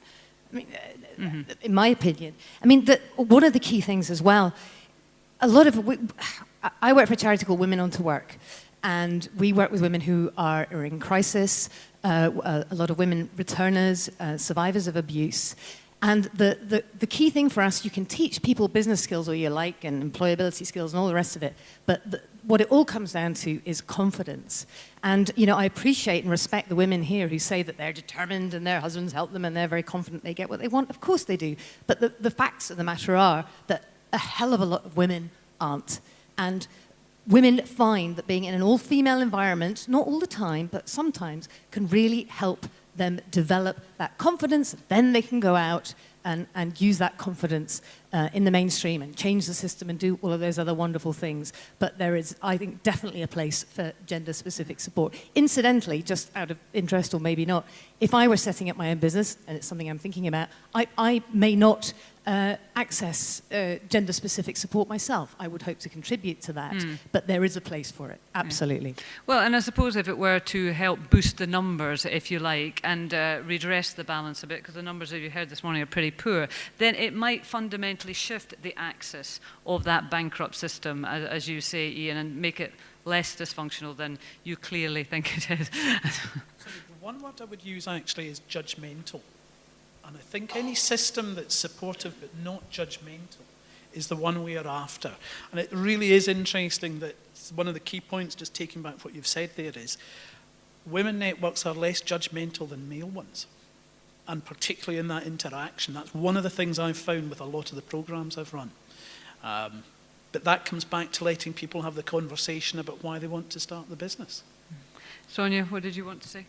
I mean, in my opinion. I mean, one of the key things as well, I work for a charity called Women On to Work, and we work with women who are in crisis, a lot of women returners, survivors of abuse. And the key thing for us, you can teach people business skills all you like and employability skills and all the rest of it, but what it all comes down to is confidence. And, I appreciate and respect the women here who say that they're determined and their husbands help them and they're very confident they get what they want. Of course they do. But the facts of the matter are that a hell of a lot of women aren't. And women find that being in an all-female environment, not all the time, but sometimes, can really help them develop that confidence. Then they can go out and use that confidence in the mainstream and change the system and do all of those other wonderful things. But there is, I think, definitely a place for gender-specific support. Incidentally, just out of interest or maybe not, if I were setting up my own business, and it's something I'm thinking about, I may not access gender-specific support myself. I would hope to contribute to that, but there is a place for it, absolutely. Well, and I suppose if it were to help boost the numbers, if you like, and redress the balance a bit, because the numbers, as you heard this morning, are pretty poor, then it might fundamentally shift the axis of that bankrupt system, as you say, Ian, and make it less dysfunctional than you clearly think it is. So the one word I would use actually is judgmental. And I think any system that's supportive but not judgmental is the one we are after. And it really is interesting that one of the key points, just taking back what you've said there, is women networks are less judgmental than male ones. And particularly in that interaction. That's one of the things I've found with a lot of the programs I've run. But that comes back to letting people have the conversation about why they want to start the business. Sonia, what did you want to say?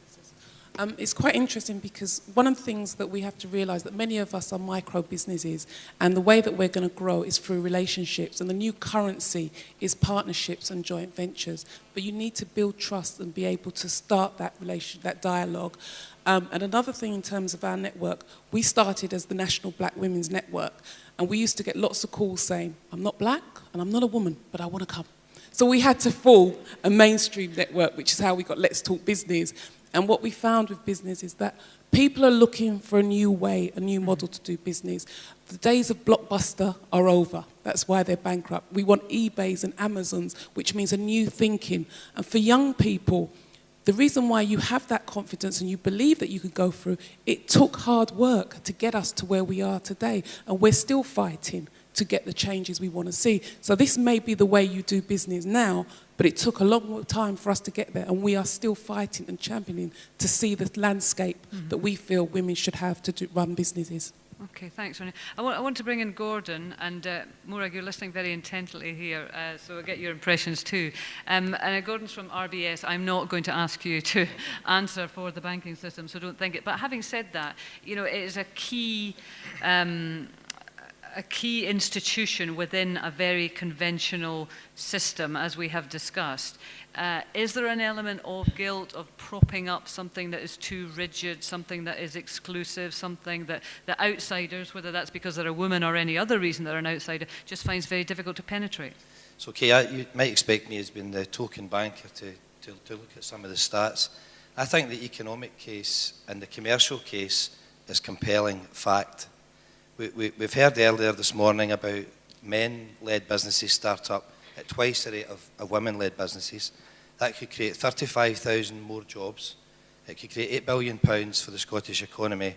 It's quite interesting because one of the things that we have to realise that many of us are micro businesses, and the way that we're going to grow is through relationships, and the new currency is partnerships and joint ventures. But you need to build trust and be able to start that that dialogue. And another thing in terms of our network, we started as the National Black Women's Network, and we used to get lots of calls saying, I'm not black and I'm not a woman, but I want to come. So we had to form a mainstream network, which is how we got Let's Talk Business. And what we found with business is that people are looking for a new way, a new model to do business. The days of Blockbuster are over. That's why they're bankrupt. We want eBays and Amazons, which means a new thinking. And for young people, the reason why you have that confidence and you believe that you could go through, it took hard work to get us to where we are today. And we're still fighting to get the changes we want to see. So this may be the way you do business now, but it took a long time for us to get there, and we are still fighting and championing to see the landscape that we feel women should have to run businesses. Okay, thanks, Ronnie. I want to bring in Gordon, and Morag, you're listening very intently here, so I'll get your impressions too. And Gordon's from RBS. I'm not going to ask you to answer for the banking system, so don't think it. But having said that, you know, it is a key institution within a very conventional system, as we have discussed. Is there an element of guilt of propping up something that is too rigid, something that is exclusive, something that the outsiders, whether that's because they're a woman or any other reason they're an outsider, just finds very difficult to penetrate? So, Kay, you might expect me as being the token banker to look at some of the stats. I think the economic case and the commercial case is compelling fact. We've heard earlier this morning about men-led businesses start up at twice the rate of women-led businesses. That could create 35,000 more jobs. It could create £8 billion for the Scottish economy.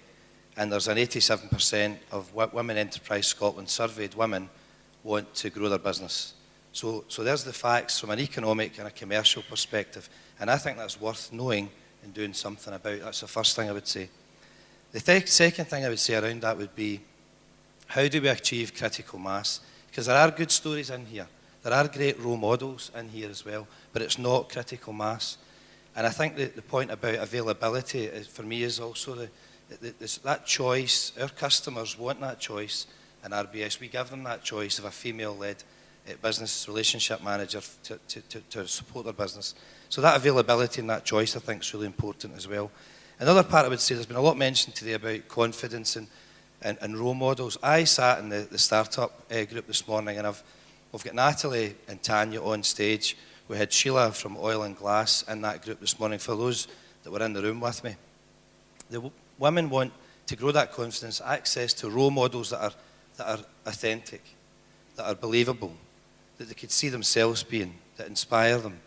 And there's an 87% of Women Enterprise Scotland surveyed women want to grow their business. So there's the facts from an economic and a commercial perspective. And I think that's worth knowing and doing something about. That's the first thing I would say. The second thing I would say around that would be, how do we achieve critical mass? Because there are good stories in here. There are great role models in here as well, but it's not critical mass. And I think the point about availability, for me, is also that choice. Our customers want that choice in RBS. We give them that choice of a female-led business relationship manager to support their business. So that availability and that choice, I think, is really important as well. Another part I would say, there's been a lot mentioned today about confidence and role models. I sat in the startup group this morning, and we've got Natalie and Tanya on stage. We had Sheila from Oil and Glass in that group this morning, for those that were in the room with me. The women want to grow that confidence, access to role models that are authentic, that are believable, that they could see themselves being, that inspire them,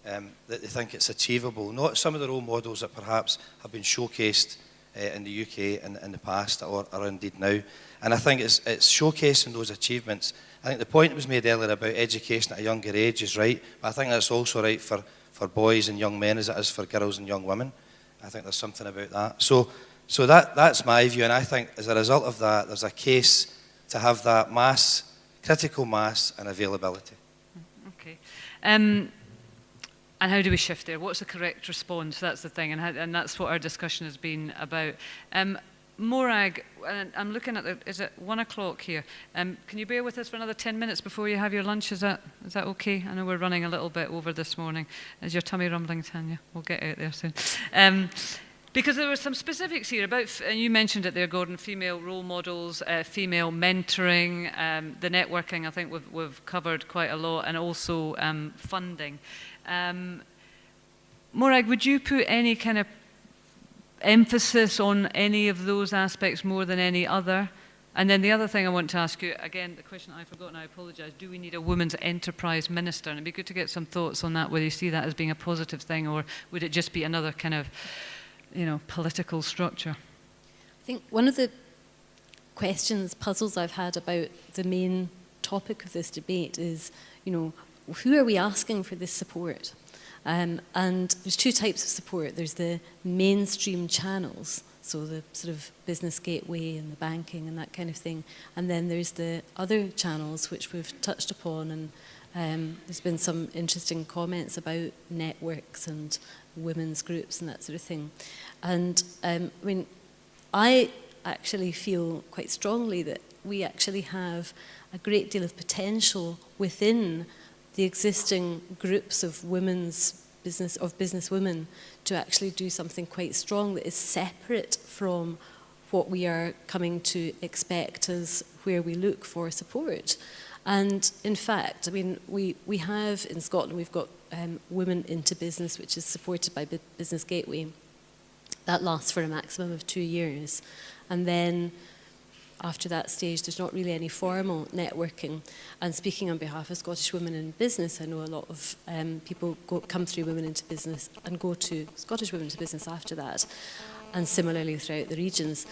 that they think it's achievable. Not some of the role models that perhaps have been showcased in the UK in the past, or indeed now. And I think it's showcasing those achievements. I think the point that was made earlier about education at a younger age is right, but I think that's also right for boys and young men as it is for girls and young women. I think there's something about that. So that's my view, and I think as a result of that, there's a case to have that mass, critical mass and availability. Okay. And how do we shift there? What's the correct response? That's the thing, and that's what our discussion has been about. Morag, and I'm looking at is it 1 o'clock here? Can you bear with us for another 10 minutes before you have your lunch? Is that okay? I know we're running a little bit over this morning. Is your tummy rumbling, Tanya? We'll get out there soon. Because there were some specifics here about, and you mentioned it there, Gordon, female role models, female mentoring, the networking. I think we've covered quite a lot, and also funding. Morag, would you put any kind of emphasis on any of those aspects more than any other? And then the other thing I want to ask you, again, the question I forgot and I apologise, do we need a women's enterprise minister? And it'd be good to get some thoughts on that, whether you see that as being a positive thing or would it just be another kind of, political structure? I think one of the puzzles I've had about the main topic of this debate is, who are we asking for this support? And there's two types of support. There's the mainstream channels, so the sort of business gateway and the banking and that kind of thing. And then there's the other channels which we've touched upon, and there's been some interesting comments about networks and women's groups and that sort of thing. And I actually feel quite strongly that we actually have a great deal of potential within the existing groups of business women to actually do something quite strong that is separate from what we are coming to expect as where we look for support. And in fact, we have in Scotland, we've got Women into Business, which is supported by Business Gateway. That lasts for a maximum of 2 years. And then after that stage, there's not really any formal networking. And speaking on behalf of Scottish Women in Business, I know a lot of people come through Women into Business and go to Scottish Women into Business after that, and similarly throughout the regions.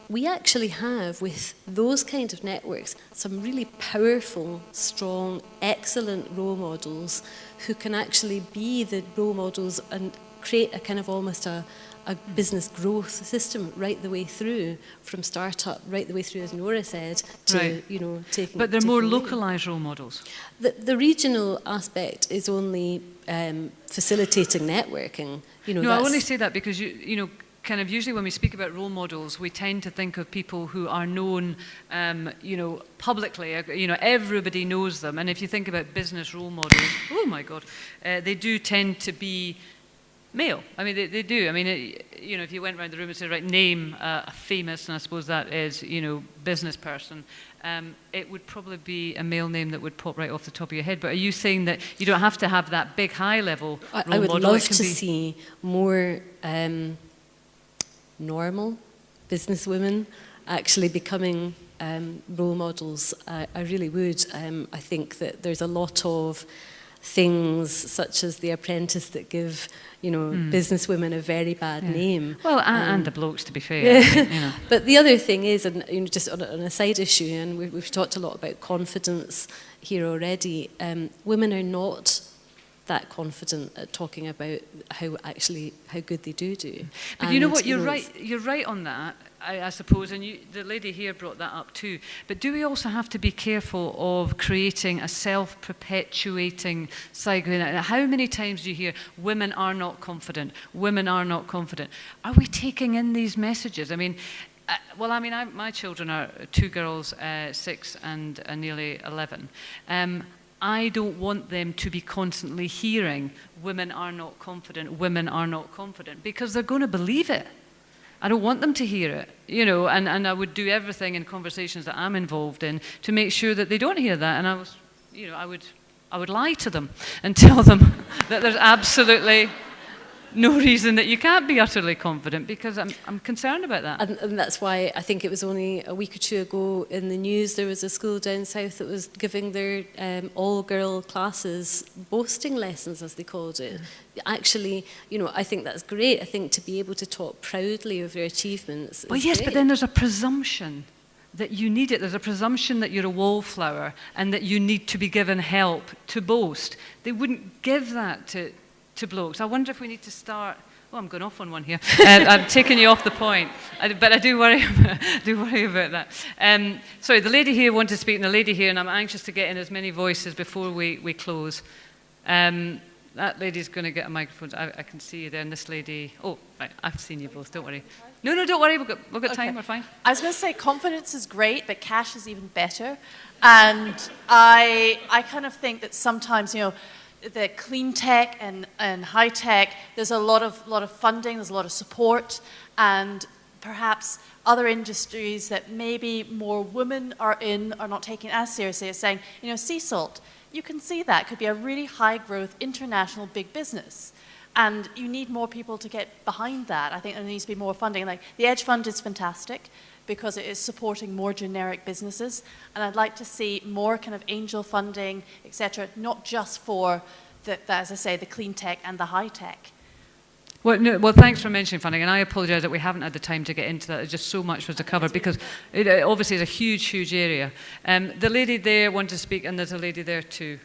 We actually have, with those kind of networks, some really powerful, strong, excellent role models who can actually be the role models and create a kind of almost a business growth system right the way through, from startup right the way through, as Nora said, to right. Taking. But they're more localised role models. The regional aspect is only facilitating networking. No, I only say that because kind of usually when we speak about role models, we tend to think of people who are known, publicly. Everybody knows them. And if you think about business role models, oh my God, they do tend to be male. They do. If you went around the room and said, right, name a famous, and I suppose that is, business person, it would probably be a male name that would pop right off the top of your head. But are you saying that you don't have to have that big, high-level role model? I would love to see more normal businesswomen actually becoming role models. I really would. I think that there's a lot of things such as The Apprentice that give businesswomen a very bad name. Well, and the blokes, to be fair. Yeah. But the other thing is, and just on a side issue, and we've talked a lot about confidence here already, women are not that confident at talking about how good they do. But you know what, you're right on that, I suppose, and the lady here brought that up too. But do we also have to be careful of creating a self-perpetuating cycle? How many times do you hear, women are not confident, women are not confident? Are we taking in these messages? My children are 2 girls, 6 and nearly 11. I don't want them to be constantly hearing women are not confident, because they're going to believe it. I don't want them to hear it, and I would do everything in conversations that I'm involved in to make sure that they don't hear that. And I would lie to them and tell them that there's absolutely no reason that you can't be utterly confident, because I'm concerned about that. And that's why I think it was only a week or 2 ago in the news, there was a school down south that was giving their all-girl classes boasting lessons, as they called it. Actually, I think that's great. I think to be able to talk proudly of their achievements Well, is yes, great. but then there's a presumption that you need it. There's a presumption that you're a wallflower and that you need to be given help to boast. They wouldn't give that to blokes. I wonder if we need to start. Oh, I'm going off on one here. I'm taking you off the point, but I do worry about that. Sorry, the lady here wanted to speak, and the lady here, and I'm anxious to get in as many voices before we close. that lady's going to get a microphone. I can see you there, and this lady. Oh, right, I've seen you both. Don't worry. No, don't worry. We've got time. We're fine. I was going to say confidence is great, but cash is even better. And I kind of think that sometimes, the clean tech and high tech, there's a lot of funding, there's a lot of support, and perhaps other industries that maybe more women are not taking as seriously as saying, sea salt. You can see that could be a really high growth international big business. And you need more people to get behind that. I think there needs to be more funding. Like the Edge Fund is fantastic because it is supporting more generic businesses. And I'd like to see more kind of angel funding, et cetera, not just for, as I say, the clean tech and the high tech. Well, thanks for mentioning funding, and I apologise that we haven't had the time to get into that. There's just so much for us to cover because it obviously is a huge, huge area. The lady there wanted to speak, and there's a lady there too.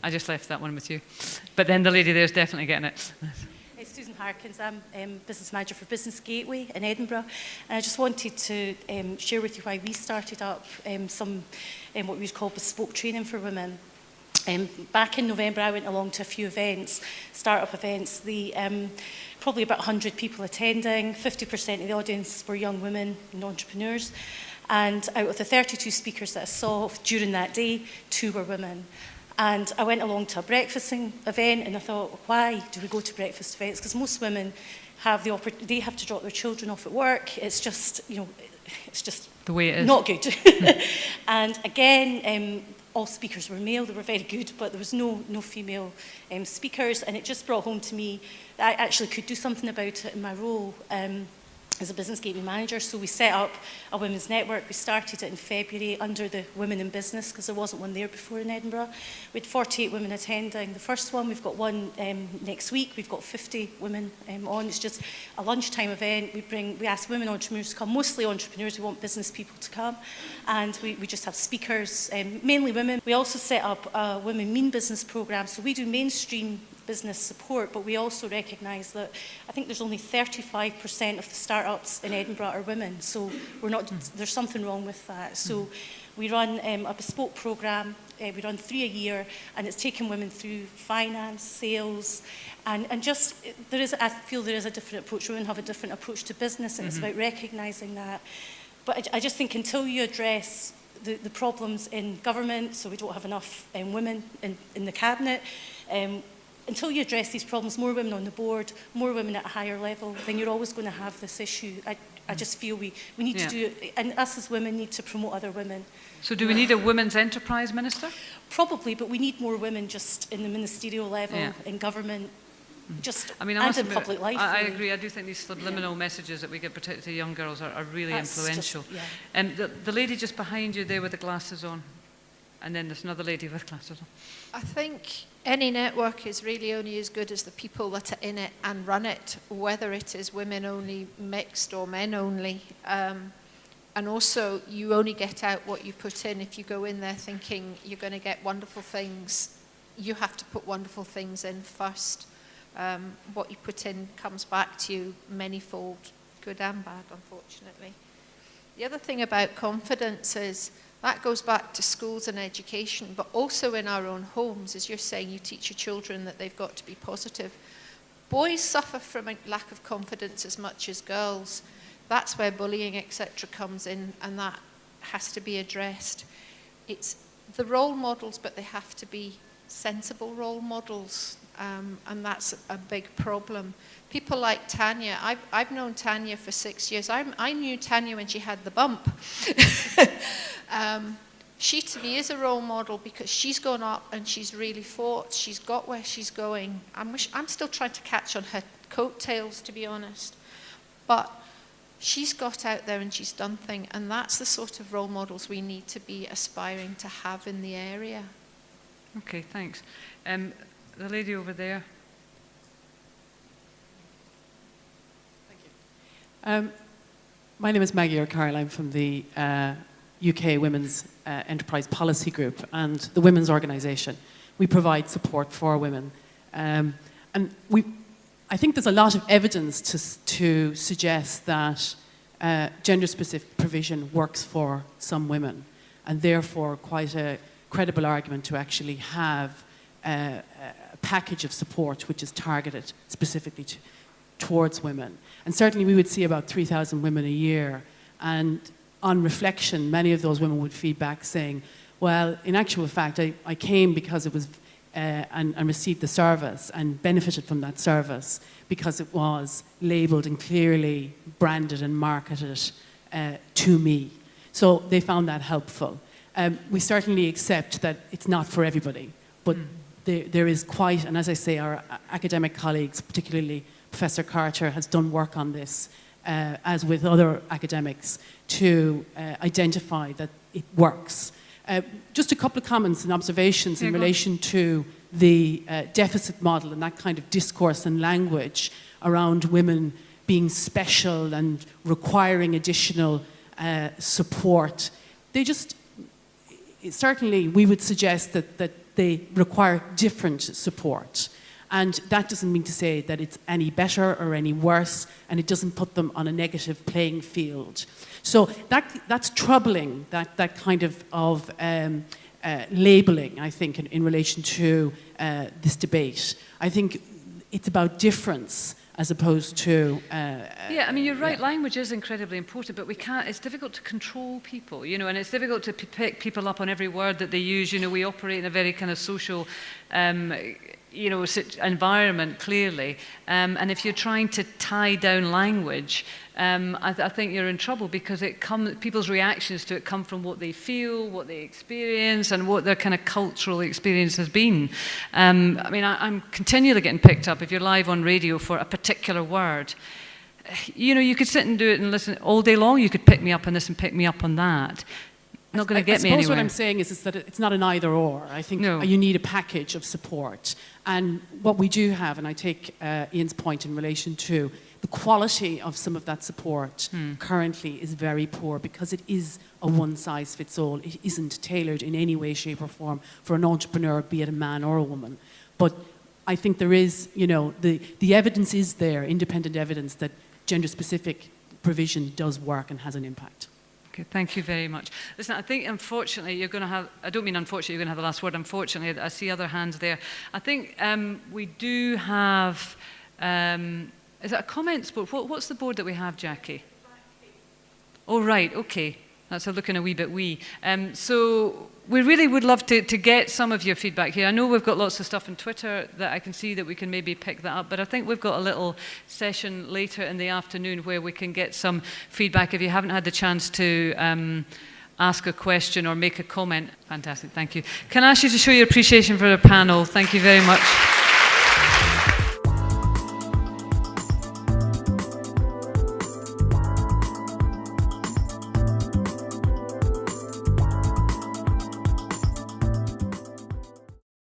I just left that one with you. But then the lady there is definitely getting it. It's Susan Harkins. I'm business manager for Business Gateway in Edinburgh. And I just wanted to share with you why we started up some what we would call bespoke training for women. Back in November, I went along to a few events, start-up events. Probably about 100 people attending. 50% of the audience were young women and entrepreneurs. And out of the 32 speakers that I saw during that day, 2 were women. And I went along to a breakfasting event, and I thought, why do we go to breakfast events? Because most women have they have to drop their children off at work. It's just, it's just the way it is. Not good. And again, all speakers were male. They were very good, but there was no female speakers, and it just brought home to me that I actually could do something about it in my role as a business gateway manager. So we set up a women's network. We started it in February under the Women in Business because there wasn't one there before in Edinburgh. We had 48 women attending the first one. We've got one next week. We've got 50 women on. It's just a lunchtime event. We ask women entrepreneurs to come, mostly entrepreneurs. We want business people to come. And we just have speakers, mainly women. We also set up a Women Mean Business program. So we do mainstream business support, but we also recognise that I think there's only 35% of the startups in Edinburgh are women, so there's something wrong with that. So we run a bespoke programme, we run 3 a year, and it's taking women through finance, sales, and just, I feel there is a different approach. Women have a different approach to business, and it's about recognising that. But I just think until you address the problems in government, so we don't have enough women in the cabinet, until you address these problems, more women on the board, more women at a higher level, then you're always going to have this issue. I just feel we need to do it, and us as women need to promote other women. So do we need a women's enterprise minister? Probably, but we need more women just in the ministerial level, in government, and in public life. I agree. I do think these subliminal messages that we get, particularly to young girls, are really influential. And the lady just behind you there with the glasses on, and then there's another lady with glasses on. I think any network is really only as good as the people that are in it and run it, whether it is women only, mixed, or men only. And also, you only get out what you put in. If you go in there thinking you're going to get wonderful things, you have to put wonderful things in first. What you put in comes back to you manyfold, good and bad, unfortunately. The other thing about confidence is that goes back to schools and education, but also in our own homes. As you're saying, you teach your children that they've got to be positive. Boys suffer from a lack of confidence as much as girls. That's where bullying, etc., comes in, and that has to be addressed. It's the role models, but they have to be sensible role models, and that's a big problem. People like Tanya, I've known Tanya for 6 years. I knew Tanya when she had the bump. She to me is a role model because she's gone up and she's really fought. She's got where she's going. I'm still trying to catch on her coattails, to be honest. But she's got out there and she's done things, and that's the sort of role models we need to be aspiring to have in the area. Okay, thanks. The lady over there. My name is Maggie O'Carroll. I'm from the UK Women's Enterprise Policy Group and the Women's Organisation. We provide support for women. And I think there's a lot of evidence to suggest that gender-specific provision works for some women. and therefore quite a credible argument to actually have a package of support which is targeted specifically towards women. And certainly we would see about 3,000 women a year, and on reflection, many of those women would feed back saying, well, in actual fact, I came because it was, and received the service and benefited from that service because it was labelled and clearly branded and marketed to me. So they found that helpful. We certainly accept that it's not for everybody, but there is quite, and as I say, our academic colleagues, particularly Professor Carter, has done work on this, as with other academics, to identify that it works. Just a couple of comments and observations in relation to the deficit model and that kind of discourse and language around women being special and requiring additional support. They just, certainly we would suggest that they require different support. And that doesn't mean to say that it's any better or any worse, and it doesn't put them on a negative playing field. So that's troubling, that kind of labelling, I think, in relation to this debate. I think it's about difference as opposed to... yeah, I mean, you're right, language is incredibly important, but we can't, it's difficult to control people, you know, and it's difficult to pick people up on every word that they use. You know, we operate in a very kind of social... you know, environment, clearly. And if you're trying to tie down language, I think you're in trouble, because people's reactions to it come from what they feel, what they experience, and what their kind of cultural experience has been. I mean, I'm continually getting picked up if you're live on radio for a particular word. You know, you could sit and do it and listen all day long. You could pick me up on this and pick me up on that. Not going to get me anywhere. I suppose what I'm saying is that it's not an either or. I think you need a package of support. And what we do have, and I take Ian's point in relation to the quality of some of that support currently is very poor, because it is a one-size-fits-all. It isn't tailored in any way, shape or form for an entrepreneur, be it a man or a woman. But I think there is, you know, the evidence is there, independent evidence, that gender-specific provision does work and has an impact. Okay, thank you very much. Listen, I think unfortunately you're going to have, I don't mean unfortunately you're going to have the last word, unfortunately I see other hands there. I think we do have, is it a comments board? What's the board that we have, Jackie? Oh, right, okay. That's a looking a wee bit wee. So we really would love to get some of your feedback here. I know we've got lots of stuff on Twitter that I can see that we can maybe pick that up, but I think we've got a little session later in the afternoon where we can get some feedback if you haven't had the chance to ask a question or make a comment. Fantastic, thank you. Can I ask you to show your appreciation for the panel? Thank you very much.